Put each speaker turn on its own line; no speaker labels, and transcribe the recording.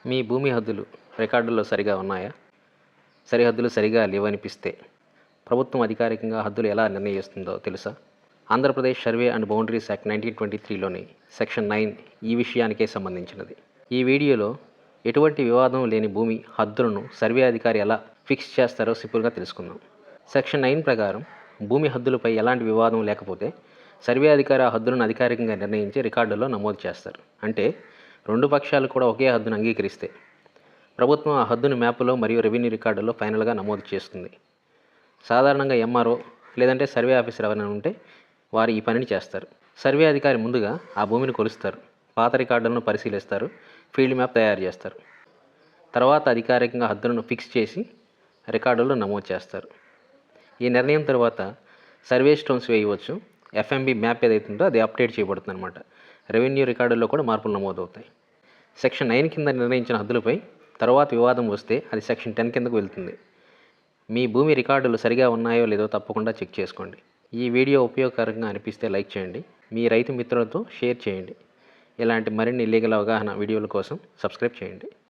మీ భూమి హద్దులు రికార్డుల్లో సరిగా ఉన్నాయా? సరిహద్దులు సరిగా లేవనిపిస్తే ప్రభుత్వం అధికారికంగా హద్దులు ఎలా నిర్ణయిస్తుందో తెలుసా? Andhra Pradesh survey and boundaries act 1923లోని section 9 ఈ విషయానికే సంబంధించినది. ఈ వీడియోలో ఎటువంటి వివాదం లేని భూమి హద్దులను సర్వే అధికారి ఎలా ఫిక్స్ చేస్తారో సింపుల్గా తెలుసుకుందాం. సెక్షన్ 9 ప్రకారం భూమి హద్దులపై ఎలాంటి వివాదం లేకపోతే సర్వే అధికారి ఆ హద్దులను అధికారికంగా నిర్ణయించి రికార్డుల్లో నమోదు చేస్తారు. అంటే రెండు పక్షాలు కూడా ఒకే హద్దును అంగీకరిస్తే ప్రభుత్వం ఆ హద్దును మ్యాప్లో మరియు రెవెన్యూ రికార్డుల్లో ఫైనల్గా నమోదు చేస్తుంది. సాధారణంగా ఎంఆర్ఓ లేదంటే సర్వే ఆఫీసర్ ఎవరైనా ఉంటే వారు ఈ పనిని చేస్తారు. సర్వే అధికారి ముందుగా ఆ భూమిని కొలుస్తారు, పాత రికార్డులను పరిశీలిస్తారు, ఫీల్డ్ మ్యాప్ తయారు చేస్తారు. తర్వాత అధికారికంగా హద్దులను ఫిక్స్ చేసి రికార్డుల్లో నమోదు చేస్తారు. ఈ నిర్ణయం తర్వాత సర్వే స్టోన్స్ వేయవచ్చు. ఎఫ్ఎంబి మ్యాప్ ఏదైతుందో అది అప్డేట్ చేయబడుతుంది అనమాట. రెవెన్యూ రికార్డుల్లో కూడా మార్పులు నమోదవుతాయి. సెక్షన్ 9 కింద నిర్ణయించిన హద్దులపై తర్వాత వివాదం వస్తే అది సెక్షన్ 10 కిందకు వెళ్తుంది. మీ భూమి రికార్డులు సరిగా ఉన్నాయో లేదో తప్పకుండా చెక్ చేసుకోండి. ఈ వీడియో ఉపయోగకరంగా అనిపిస్తే లైక్ చేయండి, మీ రైతు మిత్రులతో షేర్ చేయండి. ఇలాంటి మరిన్ని లీగల్ అవగాహన వీడియోల కోసం సబ్స్క్రైబ్ చేయండి.